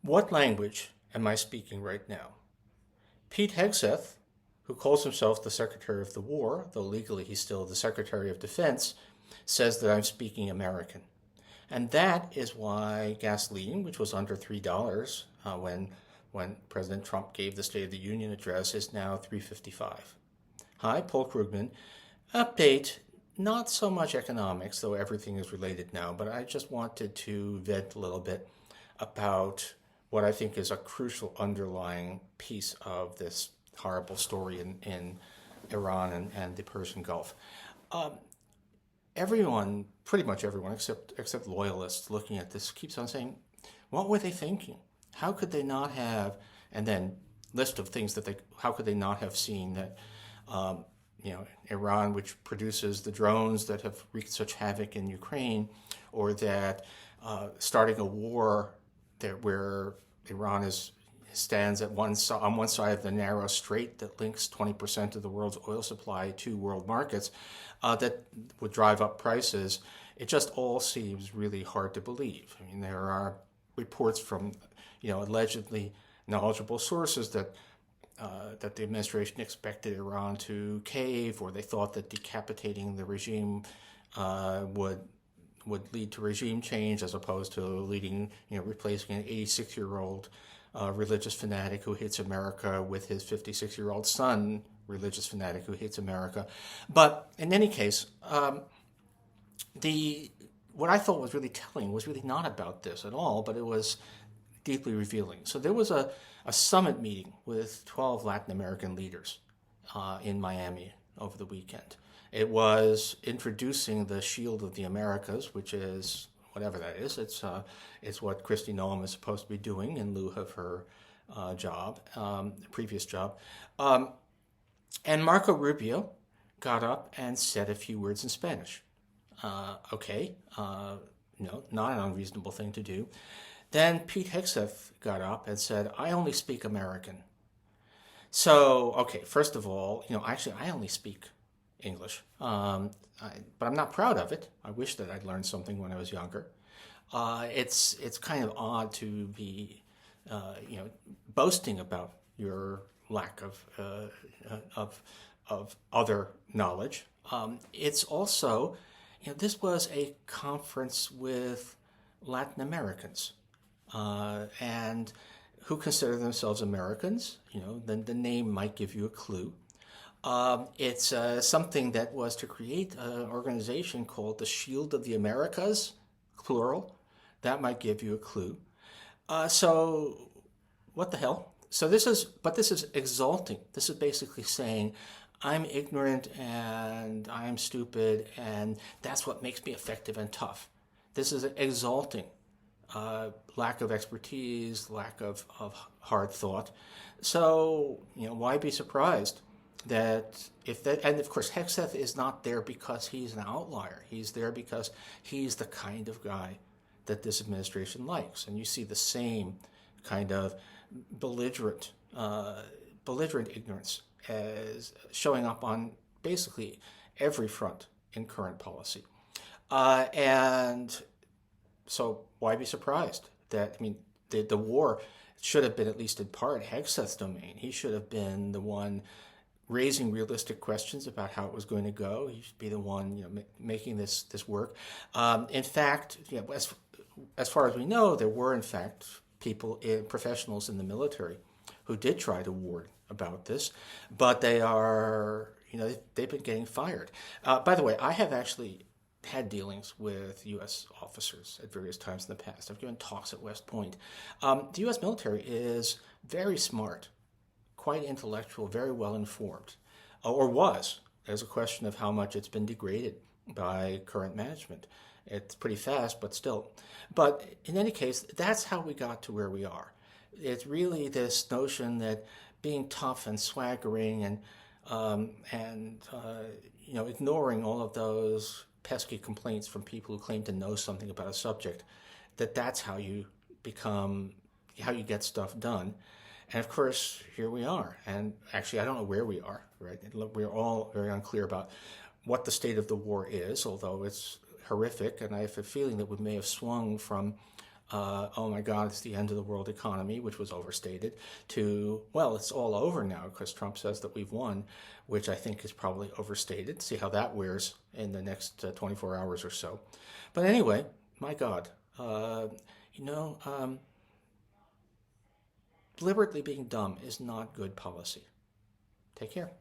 What language am I speaking right now? Pete Hegseth, who calls himself the Secretary of the War, though legally he's still the Secretary of Defense, says that I'm speaking American. And that is why gasoline, which was under $3 when President Trump gave the State of the Union address, is now $3.55. Hi, Paul Krugman. Update, not so much economics, though everything is related now, but I just wanted to vent a little bit about what I think is a crucial underlying piece of this horrible story in Iran and the Persian Gulf. Everyone, pretty much everyone, except loyalists looking at this, keeps on saying, what were they thinking? How could they not have, and then list of things that how could they not have seen that, Iran, which produces the drones that have wreaked such havoc in Ukraine, or that starting a war where Iran stands on one side of the narrow strait that links 20% of the world's oil supply to world markets, that would drive up prices. It just all seems really hard to believe. I mean, there are reports from, allegedly knowledgeable sources that the administration expected Iran to cave, or they thought that decapitating the regime would lead to regime change, as opposed to replacing an 86-year-old religious fanatic who hates America with his 56-year-old son, religious fanatic who hates America. But in any case, what I thought was really telling was really not about this at all, but it was deeply revealing. So there was a summit meeting with 12 Latin American leaders in Miami over the weekend. It was introducing the Shield of the Americas, which is whatever that is. It's what Kristi Noem is supposed to be doing in lieu of her previous job. And Marco Rubio got up and said a few words in Spanish. Okay, no, not an unreasonable thing to do. Then Pete Hegseth got up and said, I only speak American. So, okay, first of all, actually I only speak English, but I'm not proud of it. I wish that I'd learned something when I was younger. It's kind of odd to be, boasting about your lack of other knowledge. It's also, this was a conference with Latin Americans, and who consider themselves Americans. Then the name might give you a clue. It's something that was to create an organization called the Shield of the Americas, plural. That might give you a clue. So what the hell? So this is exalting. This is basically saying, I'm ignorant and I'm stupid, and that's what makes me effective and tough. This is exalting lack of expertise, lack of hard thought. So, why be surprised that and of course Hegseth is not there because he's an outlier. He's there because he's the kind of guy that this administration likes. And you see the same kind of belligerent ignorance as showing up on basically every front in current policy. And so why be surprised that, the war should have been, at least in part, Hegseth's domain. He should have been the one raising realistic questions about how it was going to go. He should be the one, making this work. In fact, as far as we know, there were in fact professionals in the military who did try to warn about this, but they are, they've been getting fired. By the way, I have actually had dealings with U.S. officers at various times in the past. I've given talks at West Point. The U.S. military is very smart, quite intellectual, very well informed, or was. There's a question of how much it's been degraded by current management. It's pretty fast, but still. But in any case, that's how we got to where we are. It's really this notion that being tough and swaggering and ignoring all of those pesky complaints from people who claim to know something about a subject, that's how you get stuff done. And of course, here we are. And actually, I don't know where we are, right? We're all very unclear about what the state of the war is, although it's horrific. And I have a feeling that we may have swung from oh my God, it's the end of the world economy, which was overstated, to, well, it's all over now because Trump says that we've won, which I think is probably overstated. See how that wears in the next 24 hours or so. But anyway, my God, deliberately being dumb is not good policy. Take care.